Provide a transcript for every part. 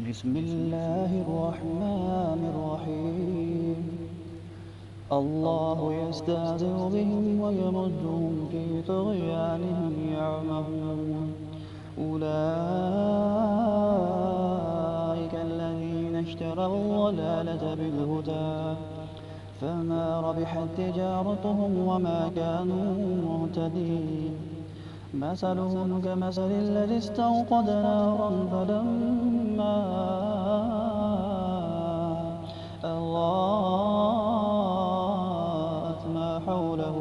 بسم الله الرحمن الرحيم. الله يستهزئ بهم ويمدهم في طغيانهم يعمهون. أولئك الذين اشتروا الضلالة بالهدى فما ربحت تجارتهم وما كانوا مهتدين. مثلهم كمثل الذي استوقد نارا فلما أضاءت ما حوله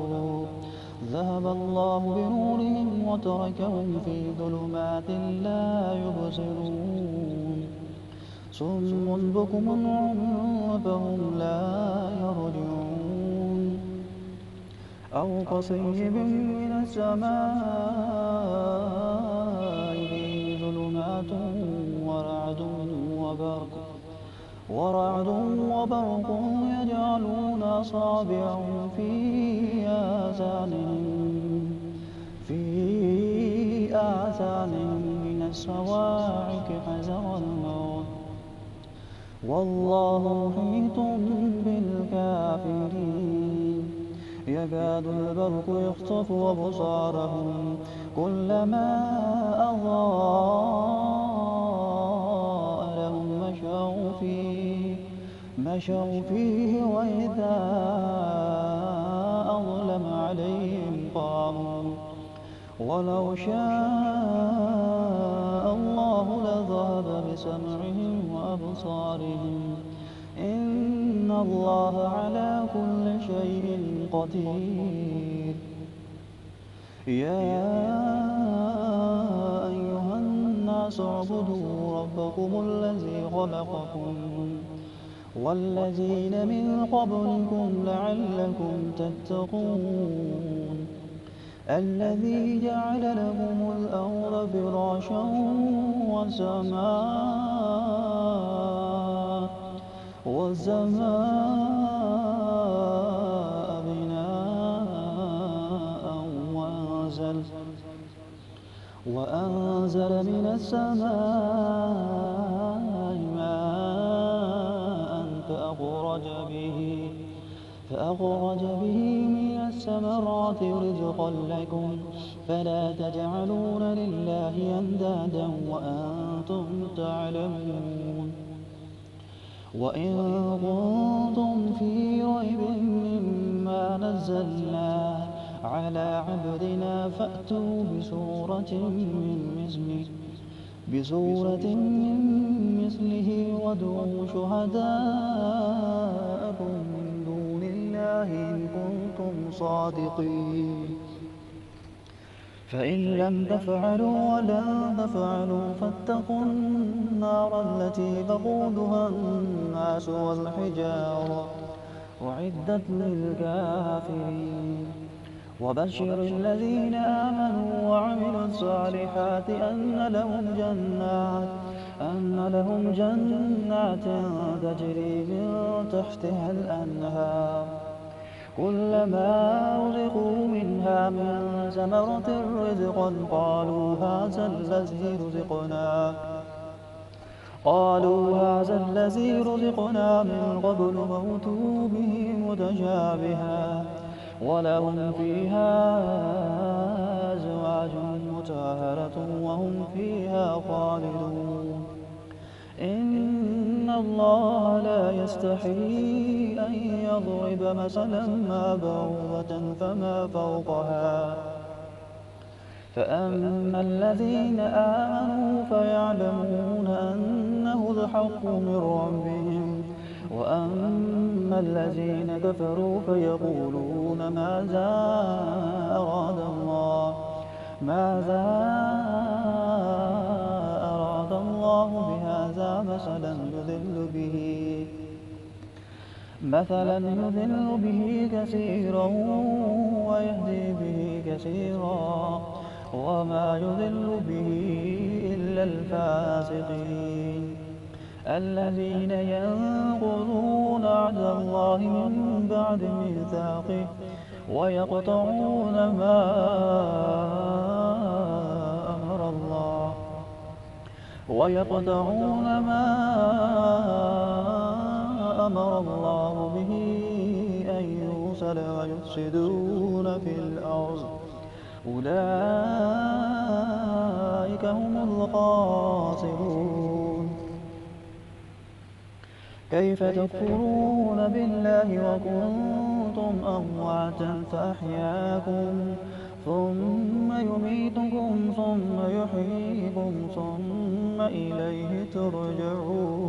ذهب الله بنورهم وتركهم في ظلمات لا يبصرون. صم بكم عمي فهم لا يرجعون. أو كصيب من السماء فيه ظلمات ورعد وبرق يجعلون أصابعهم في آذانهم من الصواعق حذر الموت والله محيط بالكافرين. يكاد البرق يخطف أبصارهم كلما أضاء لهم مشوا فيه وإذا أظلم عليهم قاموا. ولو شاء الله لذهب بسمعهم وأبصارهم إن الله على كل شيء قدير. يا أيها الناس اعبدوا ربكم الذي خلقكم والذين من قبلكم لعلكم تتقون. الذي جعل لكم الأرض فراشا والسماء بناء وأنزل من السماء ماء فأخرج به من الثمرات رزقا لكم فلا تجعلون لله أندادا وأنتم تعلمون. وإن كنتم في ريب مما نزلنا على عبدنا فأتوا بسورة من مثله وادعوا شهداءكم من دون الله إن كنتم صادقين. فإن لم تفعلوا ولن تفعلوا فاتقوا النار التي وقودها الناس والحجارة أعدت للكافرين. وبشر الذين آمنوا وعملوا الصالحات أن لهم جنات تجري من تحتها الأنهار كلما رزقوا منها من ثمرة رزقا قالوا هذا الذي رزقنا من قبل فأتوا به متشابها ولهم فيها أزواج مطهرة وهم فيها خالدون. إن الله لا يستحيي أن يضرب مثلا ما بعوضة فما فوقها فأما الذين آمنوا فيعلمون أنه الحق من ربهم وأما الذين كفروا فيقولون ماذا أراد الله بهذا مثلا يضل به كثيرا ويهدي به كثيرا وما يضل به إلا الفاسقين الذين ينقضون عهد الله من بعد ميثاقه ويقطعون ما ويقطعون ما أمر الله به أن يوصل ويفسدون في الأرض أولئك هم الخاسرون. كيف تكفرون بالله وكنتم أمواتا فأحياكم ثم يميتكم ثم يحييكم ثم إليه ترجعون.